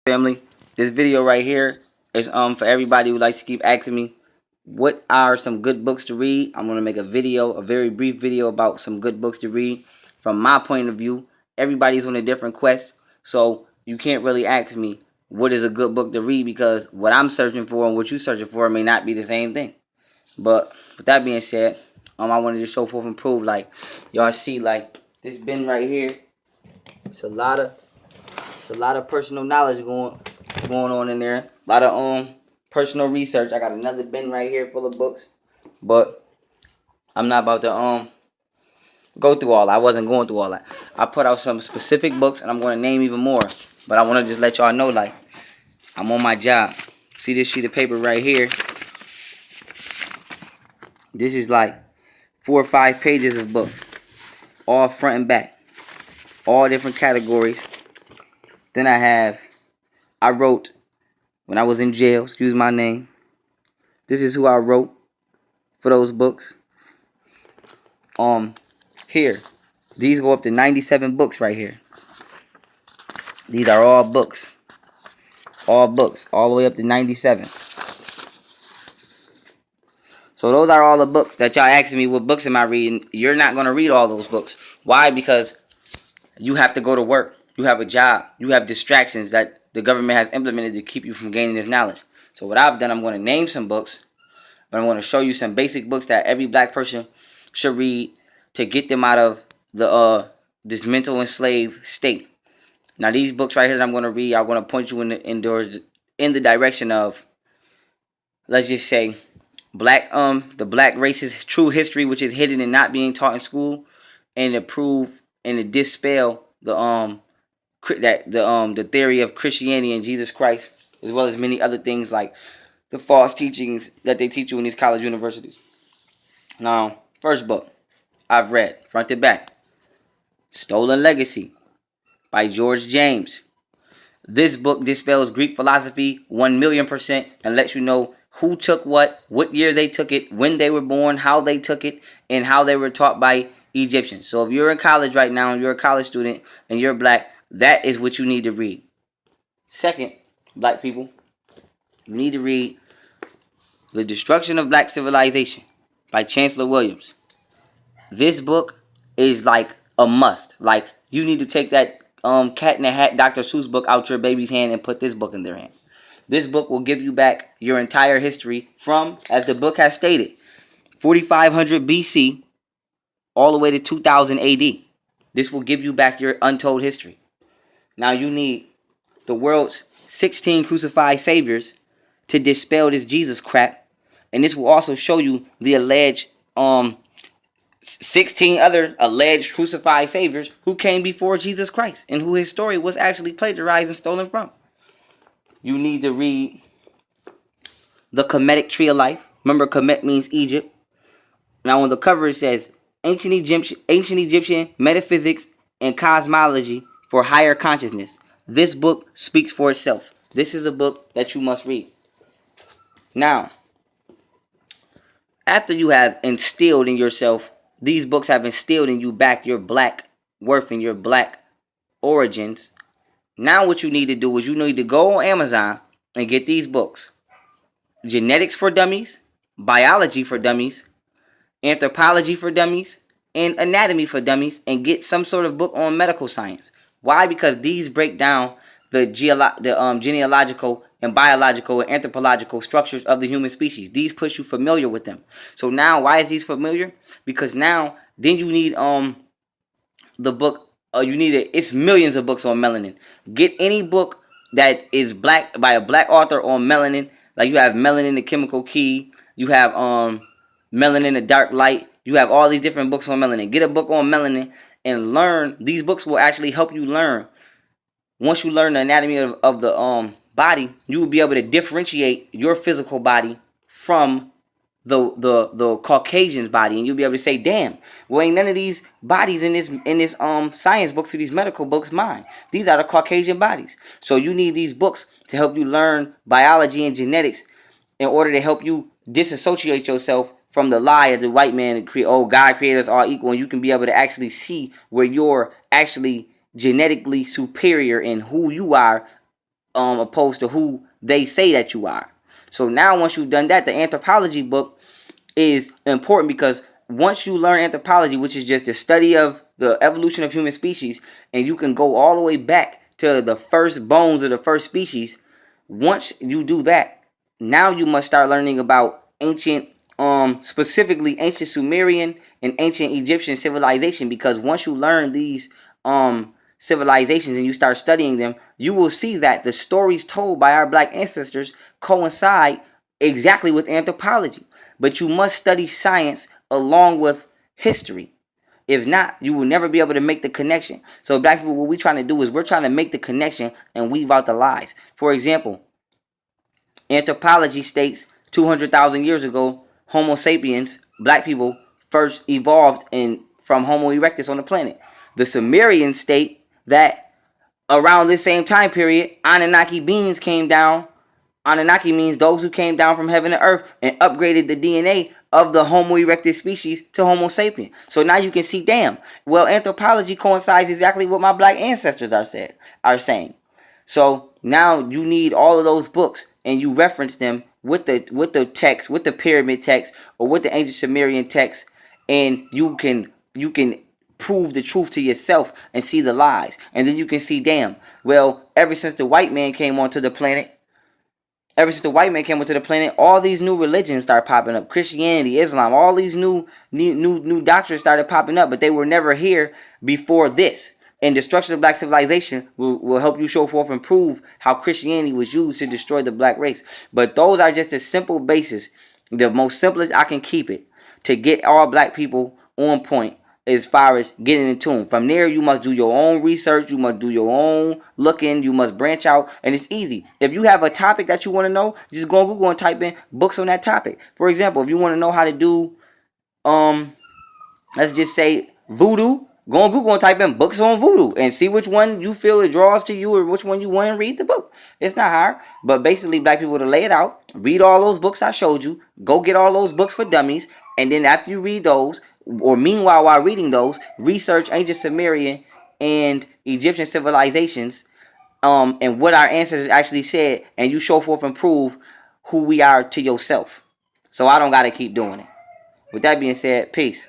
Family, this video right here is for everybody who likes to keep asking me what are some good books to read. I'm going to make a very brief video about some good books to read from my point of view. Everybody's on a different quest, so you can't really ask me what is a good book to read, because what I'm searching for and what you're searching for may not be the same thing. But with that being said, I wanted to show forth and prove, like, y'all see, like, this bin right here. It's a lot of personal knowledge going on in there. A lot of personal research. I got another bin right here full of books, but I'm not about to go through all that. I wasn't going through all that. I put out some specific books, and I'm going to name even more. But I want to just let y'all know, like, I'm on my job. See this sheet of paper right here? This is like 4 or 5 pages of books, all front and back, all different categories. Then I wrote when I was in jail, excuse my name. This is who I wrote for those books. Here, these go up to 97 books right here. These are all books, all the way up to 97. So those are all the books that y'all asking me, what books am I reading? You're not going to read all those books. Why? Because you have to go to work. You have a job. You have distractions that the government has implemented to keep you from gaining this knowledge. So what I've done, I'm going to name some books, but I'm going to show you some basic books that every black person should read to get them out of the this mental enslaved state. Now these books right here that I'm going to read, I'm going to point you in the direction of, let's just say, the black race's true history, which is hidden and not being taught in school, and to prove and to dispel the theory of Christianity and Jesus Christ, as well as many other things like the false teachings that they teach you in these college universities. Now, first book I've read front to back, Stolen Legacy by George James. This book dispels Greek philosophy 1,000,000% and lets you know who took what year they took it, when they were born, how they took it, and how they were taught by Egyptians. So if you're in college right now and you're a college student and you're black, that is what you need to read. Second, black people, you need to read The Destruction of Black Civilization by Chancellor Williams. This book is like a must. Like, you need to take that Cat in the Hat Dr. Seuss book out your baby's hand and put this book in their hand. This book will give you back your entire history from, as the book has stated, 4500 BC all the way to 2000 AD. This will give you back your untold history. Now you need the world's 16 crucified saviors to dispel this Jesus crap. And this will also show you the alleged 16 other alleged crucified saviors who came before Jesus Christ and who his story was actually plagiarized and stolen from. You need to read The Kemetic Tree of Life. Remember, Kemet means Egypt. Now on the cover it says Ancient Egyptian Metaphysics and Cosmology for Higher Consciousness. This book speaks for itself. This is a book that you must read. Now, after you have instilled in yourself, these books have instilled in you back your black worth and your black origins. Now what you need to do is you need to go on Amazon and get these books. Genetics for Dummies, Biology for Dummies, Anthropology for Dummies, and Anatomy for Dummies, and get some sort of book on medical science. Why? Because these break down the genealogical and biological and anthropological structures of the human species. These push you familiar with them. So now, why is these familiar? Because now, then you need the book. It's millions of books on melanin. Get any book that is black by a black author on melanin. Like you have Melanin, the Chemical Key. You have Melanin, the Dark Light. You have all these different books on melanin. Get a book on melanin and learn. These books will actually help you learn. Once you learn the anatomy of the body, you will be able to differentiate your physical body from the Caucasian's body, and you'll be able to say, damn, well, ain't none of these bodies in this science books or these medical books mine. These are the Caucasian bodies. So you need these books to help you learn biology and genetics in order to help you disassociate yourself from the lie of the white man and create, God created us all equal, and you can be able to actually see where you're actually genetically superior in who you are opposed to who they say that you are. So now once you've done that, the anthropology book is important because once you learn anthropology, which is just the study of the evolution of human species, and you can go all the way back to the first bones of the first species, once you do that, now you must start learning about ancient, specifically ancient Sumerian and ancient Egyptian civilization, because once you learn these civilizations and you start studying them, you will see that the stories told by our black ancestors coincide exactly with anthropology. But you must study science along with history. If not, you will never be able to make the connection. So black people, what we're trying to do is we're trying to make the connection and weave out the lies. For example, anthropology states 200,000 years ago, Homo sapiens, black people, first evolved from Homo erectus on the planet. The Sumerians state that around this same time period, Anunnaki beings came down. Anunnaki means those who came down from heaven to earth and upgraded the DNA of the Homo erectus species to Homo sapien. So now you can see, damn, well, anthropology coincides exactly what my black ancestors are saying. So now you need all of those books and you reference them with the text, with the pyramid text, or with the ancient Sumerian text, and you can prove the truth to yourself and see the lies. And then you can see, damn, well, ever since the white man came onto the planet, all these new religions start popping up. Christianity, Islam, all these new doctrines started popping up, but they were never here before this. And destruction of black civilization will help you show forth and prove how Christianity was used to destroy the black race. But those are just a simple basis, the most simplest I can keep it, to get all black people on point as far as getting in tune. From there, you must do your own research. You must do your own looking. You must branch out. And it's easy. If you have a topic that you want to know, just go on Google and type in books on that topic. For example, if you want to know how to do, let's just say voodoo, go on Google and type in books on voodoo and see which one you feel it draws to you or which one you want to read the book. It's not hard. But basically, black people to lay it out, read all those books I showed you, go get all those books for dummies, and then after you read those, or meanwhile while reading those, research ancient Sumerian and Egyptian civilizations, and what our ancestors actually said, and you show forth and prove who we are to yourself. So I don't gotta keep doing it. With that being said, peace.